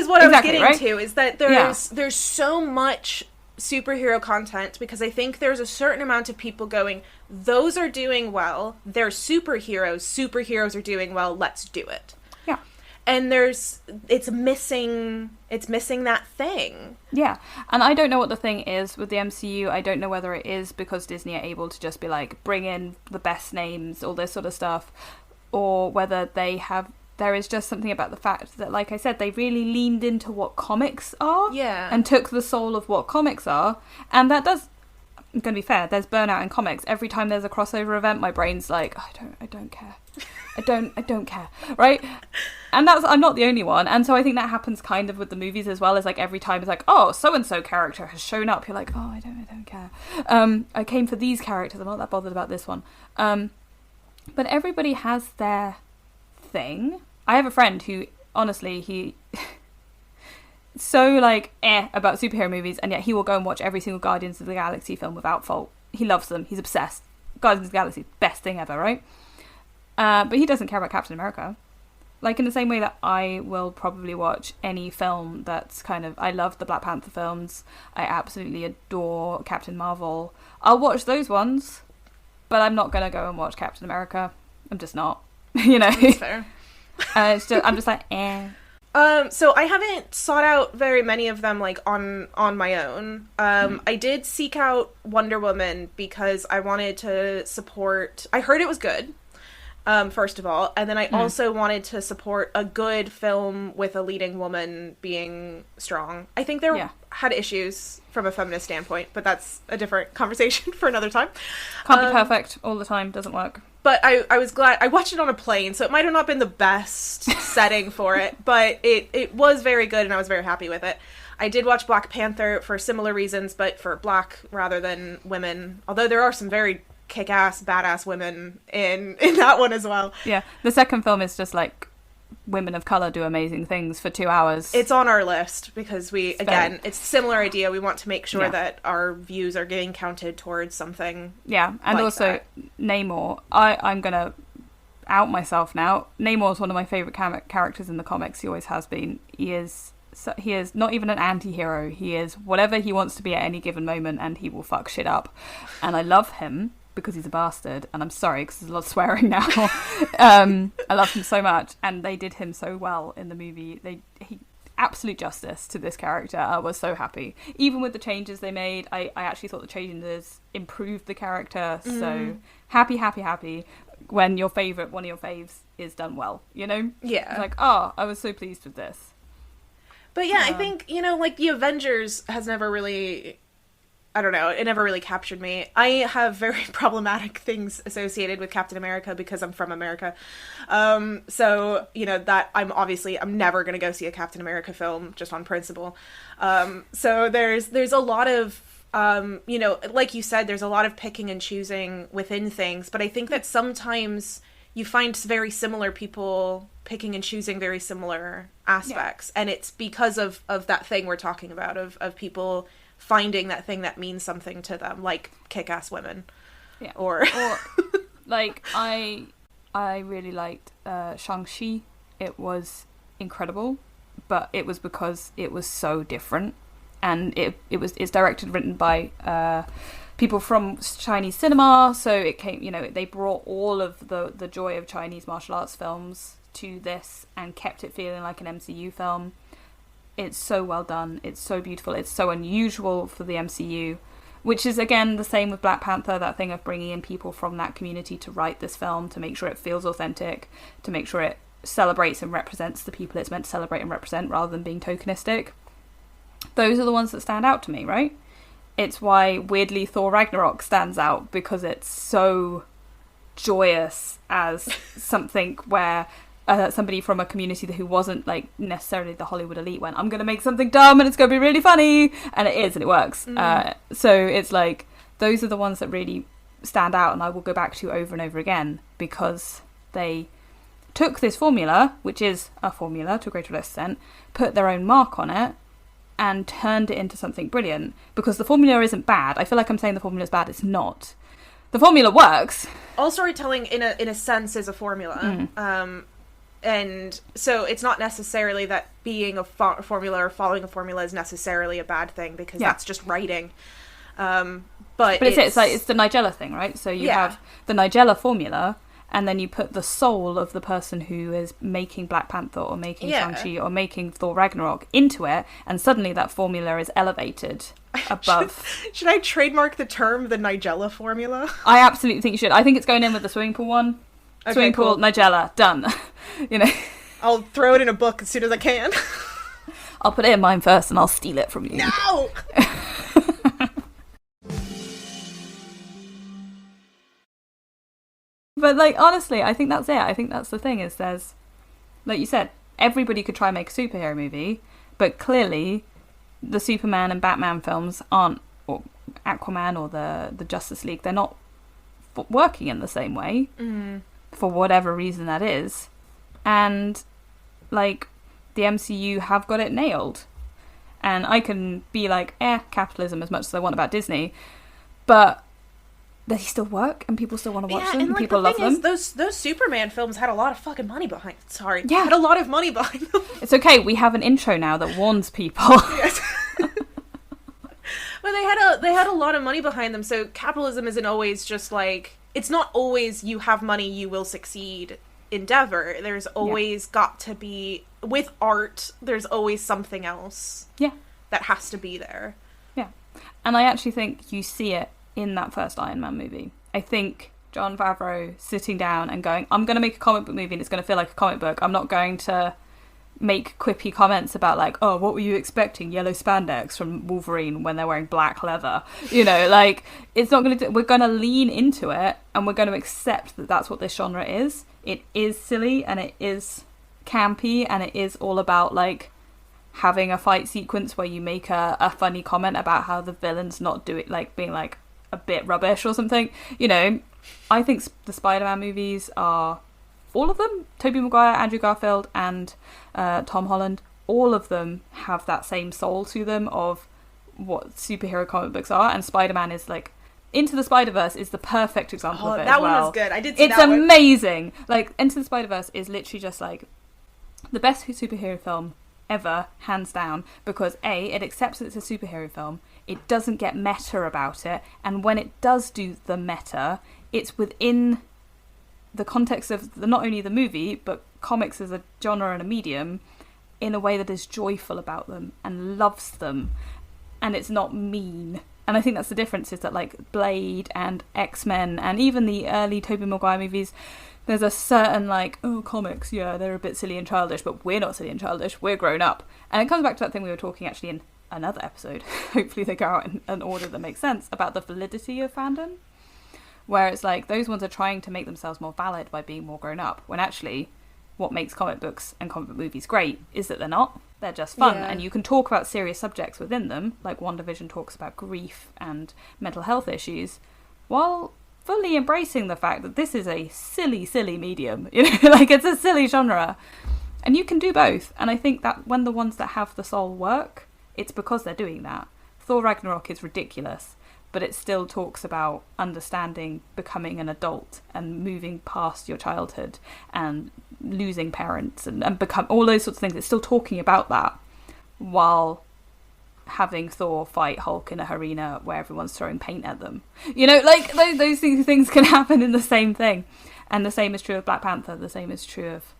Speaker 1: what I was getting to, is that there's so much superhero content, because I think there's a certain amount of people going, those are doing well, they're superheroes are doing well, let's do it.
Speaker 2: Yeah.
Speaker 1: And it's missing that thing.
Speaker 2: Yeah. And I don't know what the thing is with the MCU. I don't know whether it is because Disney are able to just be like, bring in the best names, all this sort of stuff, or whether there is just something about the fact that, like I said, they really leaned into what comics are.
Speaker 1: Yeah.
Speaker 2: And took the soul of what comics are. And that does, I'm going to be fair, there's burnout in comics. Every time there's a crossover event, my brain's like, I don't care. I don't care. Right? And I'm not the only one. And so I think that happens kind of with the movies as well, is like every time it's like, oh, so-and-so character has shown up. You're like, oh, I don't care. I came for these characters. I'm not that bothered about this one. But everybody has their thing. I have a friend who, honestly, he so like about superhero movies, and yet he will go and watch every single Guardians of the Galaxy film without fault. He loves them. He's obsessed. Guardians of the Galaxy, best thing ever, right? But he doesn't care about Captain America. Like, in the same way that I will probably watch any film that's kind of... I love the Black Panther films. I absolutely adore Captain Marvel. I'll watch those ones, but I'm not going to go and watch Captain America. I'm just not. You know?
Speaker 1: That's fair.
Speaker 2: I'm just like,
Speaker 1: So I haven't sought out very many of them, like, on my own. I did seek out Wonder Woman because I wanted to support... I heard it was good, first of all, and then I also wanted to support a good film with a leading woman being strong. I think there had issues from a feminist standpoint, but that's a different conversation for another time.
Speaker 2: Can't be perfect all the time, doesn't work.
Speaker 1: But I was glad. I watched it on a plane, so it might have not been the best setting for it, but it was very good, and I was very happy with it. I did watch Black Panther for similar reasons, but for black rather than women, although there are some very kick-ass, badass women in that one as well.
Speaker 2: Yeah, the second film is just like women of colour do amazing things for 2 hours.
Speaker 1: It's on our list because it's a similar idea. We want to make sure that our views are getting counted towards something.
Speaker 2: Yeah, and like also that. Namor. I'm going to out myself now. Namor is one of my favourite characters in the comics. He always has been. He is not even an anti-hero. He is whatever he wants to be at any given moment, and he will fuck shit up. And I love him because he's a bastard, and I'm sorry because there's a lot of swearing now. I love him so much, and they did him so well in the movie. He absolute justice to this character. I was so happy. Even with the changes they made, I actually thought the changes improved the character. So happy when one of your faves is done well, you know?
Speaker 1: Yeah.
Speaker 2: It's like, oh, I was so pleased with this.
Speaker 1: But yeah, I think, like the Avengers has never really... I don't know, it never really captured me. I have very problematic things associated with Captain America because I'm from America. So, that I'm never going to go see a Captain America film just on principle. So there's a lot of, like you said, there's a lot of picking and choosing within things. But I think that sometimes you find very similar people picking and choosing very similar aspects. Yeah. And it's because of that thing we're talking about, of people finding that thing that means something to them, like kick-ass women.
Speaker 2: Yeah.
Speaker 1: Or
Speaker 2: like, I really liked Shang-Chi. It was incredible, but it was because it was so different. And it's directed and written by people from Chinese cinema, so it came, they brought all of the joy of Chinese martial arts films to this and kept it feeling like an MCU film. It's so well done. It's so beautiful. It's so unusual for the MCU, which is, again, the same with Black Panther, that thing of bringing in people from that community to write this film, to make sure it feels authentic, to make sure it celebrates and represents the people it's meant to celebrate and represent rather than being tokenistic. Those are the ones that stand out to me, right? It's why, weirdly, Thor Ragnarok stands out, because it's so joyous as something where... somebody from a community who wasn't like necessarily the Hollywood elite went, I'm going to make something dumb and it's going to be really funny, and it is, and it works. So it's like, those are the ones that really stand out, and I will go back to over and over again, because they took this formula, which is a formula to a greater or less extent, put their own mark on it, and turned it into something brilliant. Because the formula isn't bad. I feel like I'm saying the formula is bad. It's not. The formula works.
Speaker 1: All storytelling, in a sense, is a formula. And so it's not necessarily that being a formula or following a formula is necessarily a bad thing, because that's just writing. But it's the Nigella thing, right? So you have the Nigella formula, and then you put the soul of the person who is making Black Panther or making Shang-Chi or making Thor Ragnarok into it, and suddenly that formula is elevated above. Should I trademark the term the Nigella formula?
Speaker 2: I absolutely think you should. I think it's going in with the swimming pool one. Okay, swimming pool, Nigella, done.
Speaker 1: I'll throw it in a book as soon as I can.
Speaker 2: I'll put it in mine first and I'll steal it from you.
Speaker 1: No!
Speaker 2: But, honestly, I think that's it. I think that's the thing, is there's, like you said, everybody could try and make a superhero movie, but clearly the Superman and Batman films aren't, or Aquaman or the Justice League, they're not working in the same way, for whatever reason that is. And, the MCU have got it nailed. And I can be capitalism as much as I want about Disney, but they still work and people still want to watch them and people love them.
Speaker 1: Those Superman films had a lot of fucking money behind them. Sorry. Yeah. Had a lot of money behind them.
Speaker 2: It's okay, we have an intro now that warns people.
Speaker 1: Yes. But they had a lot of money behind them, so capitalism isn't always just it's not always you have money, you will succeed endeavor. There's always got to be, with art, there's always something else.
Speaker 2: Yeah.
Speaker 1: That has to be there.
Speaker 2: Yeah. And I actually think you see it in that first Iron Man movie. I think Jon Favreau sitting down and going, I'm going to make a comic book movie and it's going to feel like a comic book. I'm not going to make quippy comments about oh, what were you expecting? Yellow spandex from Wolverine when they're wearing black leather. It's not going to we're going to lean into it and we're going to accept that that's what this genre is. It is silly and it is campy and it is all about having a fight sequence where you make a funny comment about how the villain's not doing being a bit rubbish or something. I think the Spider-Man movies are, all of them, Tobey Maguire, Andrew Garfield and Tom Holland, all of them have that same soul to them of what superhero comic books are, and Spider-Man is Into the Spider-Verse is the perfect example of it
Speaker 1: that
Speaker 2: as well.
Speaker 1: One was good. I did see
Speaker 2: it's
Speaker 1: that one.
Speaker 2: It's amazing. Into the Spider-Verse is literally just the best superhero film ever, hands down, because it accepts that it's a superhero film, it doesn't get meta about it, and when it does do the meta, it's within the context of not only the movie, but comics as a genre and a medium, in a way that is joyful about them and loves them, and it's not mean. And I think that's the difference, is that Blade and X-Men and even the early Tobey Maguire movies, there's a certain comics, they're a bit silly and childish, but we're not silly and childish, we're grown up. And it comes back to that thing we were talking actually in another episode, hopefully they go out in an order that makes sense, about the validity of fandom, where it's those ones are trying to make themselves more valid by being more grown up, when actually what makes comic books and comic book movies great is that they're not. They're just fun, and you can talk about serious subjects within them, like WandaVision talks about grief and mental health issues, while fully embracing the fact that this is a silly, silly medium. It's a silly genre. And you can do both. And I think that when the ones that have the soul work, it's because they're doing that. Thor Ragnarok is ridiculous, but it still talks about understanding, becoming an adult and moving past your childhood and losing parents and become all those sorts of things. It's still talking about that while having Thor fight Hulk in a arena where everyone's throwing paint at them. Those things can happen in the same thing. And the same is true of Black Panther. The same is true of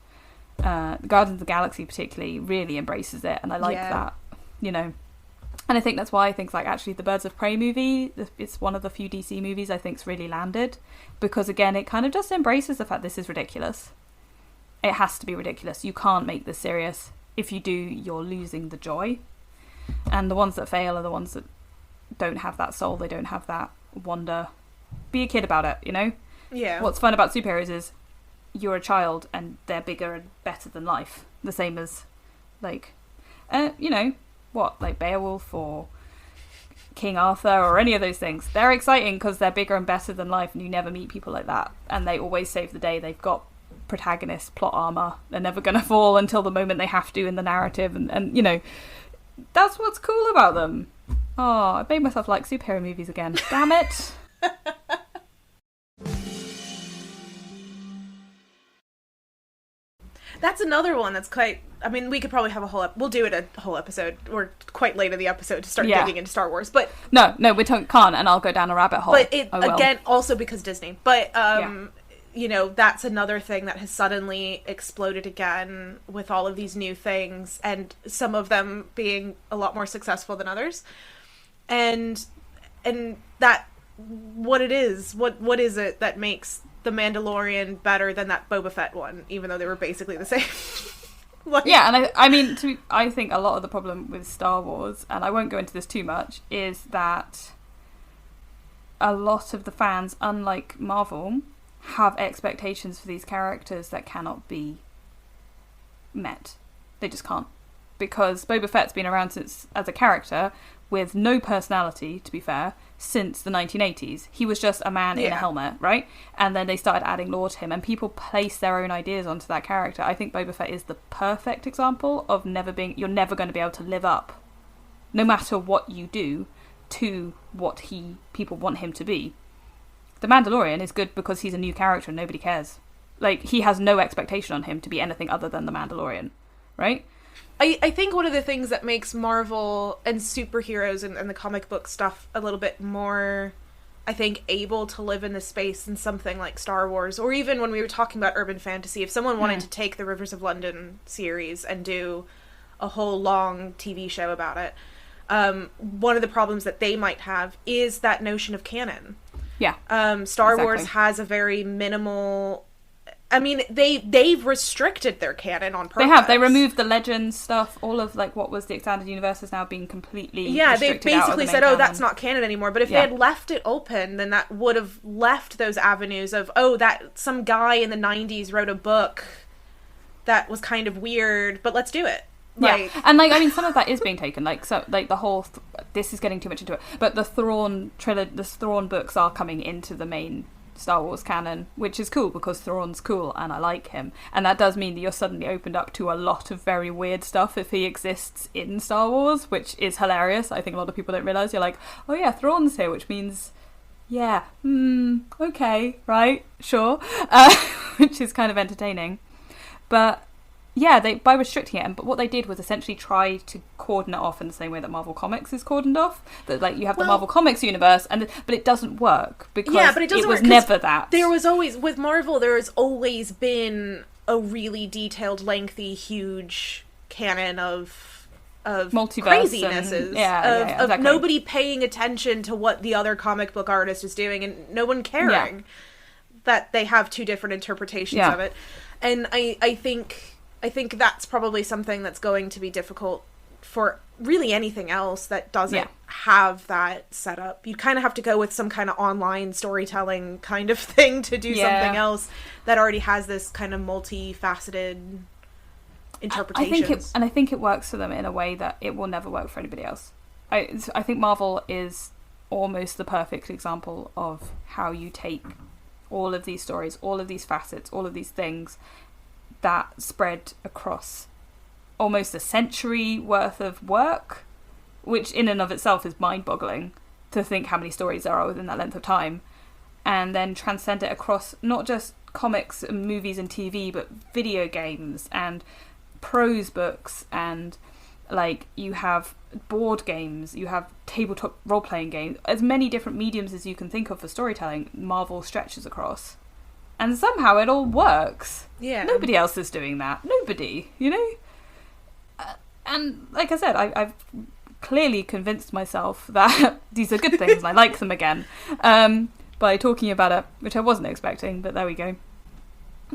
Speaker 2: Guardians of the Galaxy particularly really embraces it. And I like that, And I think that's why things actually the Birds of Prey movie, it's one of the few DC movies I think's really landed. Because again, it kind of just embraces the fact this is ridiculous. It has to be ridiculous. You can't make this serious. If you do, you're losing the joy. And the ones that fail are the ones that don't have that soul, they don't have that wonder. Be a kid about it,
Speaker 1: Yeah.
Speaker 2: What's fun about superheroes is you're a child and they're bigger and better than life. The same as, Beowulf or King Arthur or any of those things. They're exciting because they're bigger and better than life and you never meet people like that. And they always save the day. They've got protagonist plot armor. They're never going to fall until the moment they have to in the narrative, and you know, that's what's cool about them. Oh, I made myself like superhero movies again. Damn it.
Speaker 1: That's another one that's quite... I mean, we could probably have we'll do it a whole episode. We're quite late in the episode to start digging into Star Wars, but...
Speaker 2: No, we can't, and I'll go down a rabbit hole.
Speaker 1: But again, also because Disney. But, you know, that's another thing that has suddenly exploded again with all of these new things, and some of them being a lot more successful than others. And that... What it is, what is it that makes The Mandalorian better than that Boba Fett one, even though they were basically the same?
Speaker 2: And I mean, I think a lot of the problem with Star Wars, and I won't go into this too much, is that a lot of the fans, unlike Marvel, have expectations for these characters that cannot be met. They just can't. Because Boba Fett's been around as a character with no personality, to be fair, since the 1980s. He was just a man in a helmet, right? And then they started adding lore to him, and people place their own ideas onto that character. I think Boba Fett is the perfect example of you're never going to be able to live up, no matter what you do, to what people want him to be. The Mandalorian is good because he's a new character and nobody cares. Like, he has no expectation on him to be anything other than the Mandalorian, right?
Speaker 1: I think one of the things that makes Marvel and superheroes and the comic book stuff a little bit more, I think, able to live in this space than something like Star Wars, or even when we were talking about urban fantasy, if someone wanted to take the Rivers of London series and do a whole long TV show about it, one of the problems that they might have is that notion of canon.
Speaker 2: Yeah.
Speaker 1: Star Wars has a very minimal... I mean, they've restricted their canon on purpose.
Speaker 2: They have. They removed the Legends stuff. All of, like, what was the expanded universe is now being completely restricted.
Speaker 1: They basically said, that's not canon anymore. But if they had left it open, then that would have left those avenues of, that some guy in the 90s wrote a book that was kind of weird, but let's do it.
Speaker 2: Like, and, like, I mean, some of that is being taken. Like, so, like, the whole... this is getting too much into it. But the Thrawn books are coming into the main Star Wars canon, which is cool because Thrawn's cool and I like him, and that does mean that you're suddenly opened up to a lot of very weird stuff if he exists in Star Wars, which is hilarious. I think a lot of people don't realise. You're like, oh yeah, Thrawn's here, which means okay, right, sure, which is kind of entertaining. But yeah, they by restricting it, but what they did was essentially try to cordon it off in the same way that Marvel Comics is cordoned off. That, like, you have the Marvel Comics universe, but it doesn't work because it was never that.
Speaker 1: There was always, with Marvel, there has always been a really detailed, lengthy, huge canon of
Speaker 2: multiverse
Speaker 1: crazinesses,
Speaker 2: exactly.
Speaker 1: of nobody paying attention to what the other comic book artist is doing, and no one caring that they have two different interpretations of it. And I think that's probably something that's going to be difficult for really anything else that doesn't have that set up. You kind of have to go with some kind of online storytelling kind of thing to do something else that already has this kind of multifaceted interpretations.
Speaker 2: I think it works for them in a way that it will never work for anybody else. I think Marvel is almost the perfect example of how you take all of these stories, all of these facets, all of these things that spread across almost a century worth of work, which in and of itself is mind-boggling to think how many stories there are within that length of time, and then transcend it across not just comics and movies and TV, but video games and prose books, and like you have board games, you have tabletop role-playing games, as many different mediums as you can think of for storytelling. Marvel stretches across. And somehow it all works. Yeah. Nobody else is doing that. Nobody, you know? And like I said, I've clearly convinced myself that these are good things and I like them again by talking about it, which I wasn't expecting, but there we go.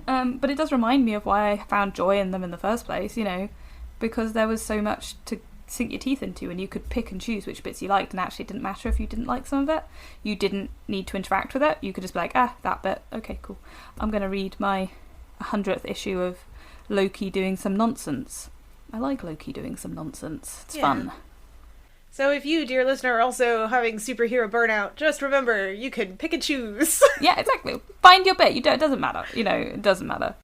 Speaker 2: But it does remind me of why I found joy in them in the first place, you know, because there was so much to sink your teeth into, and you could pick and choose which bits you liked, and actually it didn't matter if you didn't like some of it. You didn't need to interact with it. You could just be like, that bit, okay, cool. I'm going to read my 100th issue of Loki doing some nonsense. I like Loki doing some nonsense. It's fun.
Speaker 1: So if you, dear listener, are also having superhero burnout, just remember, you can pick and choose.
Speaker 2: Yeah, exactly. Find your bit. It doesn't matter. You know, it doesn't matter.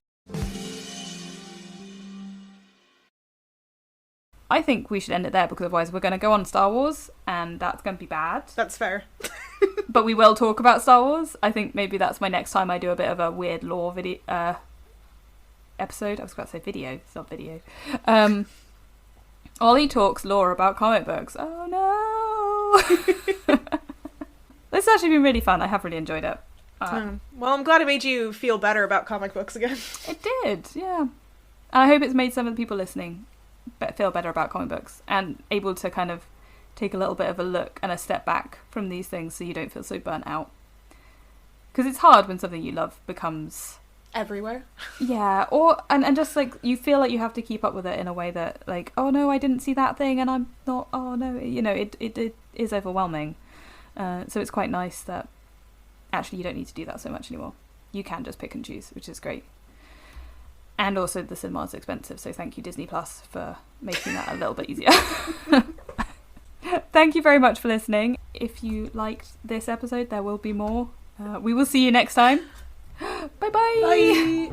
Speaker 2: I think we should end it there, because otherwise we're going to go on Star Wars, and that's going to be bad.
Speaker 1: That's fair.
Speaker 2: But we will talk about Star Wars. I think maybe that's my next time I do a bit of a weird lore video episode. I was about to say video. It's not video. Ollie talks lore about comic books. Oh no! This has actually been really fun. I have really enjoyed it.
Speaker 1: Well, I'm glad it made you feel better about comic books again.
Speaker 2: It did, yeah. And I hope it's made some of the people listening feel better about comic books, and able to kind of take a little bit of a look and a step back from these things, so you don't feel so burnt out. Because it's hard when something you love becomes
Speaker 1: everywhere.
Speaker 2: Yeah, and just like you feel like you have to keep up with it in a way that, like, oh no, I didn't see that thing, and I'm not. Oh no, it is overwhelming. So it's quite nice that actually you don't need to do that so much anymore. You can just pick and choose, which is great. And also the cinema is expensive, so thank you Disney Plus for making that a little bit easier. Thank you very much for listening. If you liked this episode, there will be more. We will see you next time. Bye-bye.
Speaker 1: Bye.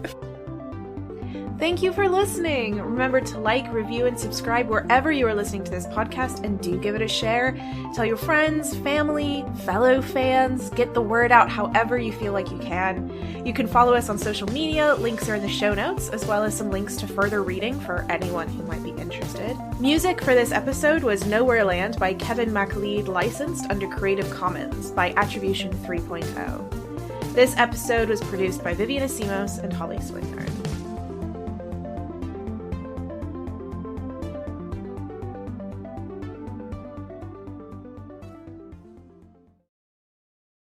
Speaker 1: Thank you for listening. Remember to like, review, and subscribe wherever you are listening to this podcast, and do give it a share. Tell your friends, family, fellow fans. Get the word out however you feel like you can. You can follow us on social media. Links are in the show notes, as well as some links to further reading for anyone who might be interested. Music for this episode was Nowhere Land by Kevin MacLeod, licensed under Creative Commons by Attribution 3.0. This episode was produced by Vivian Asimos and Holly Swinyard.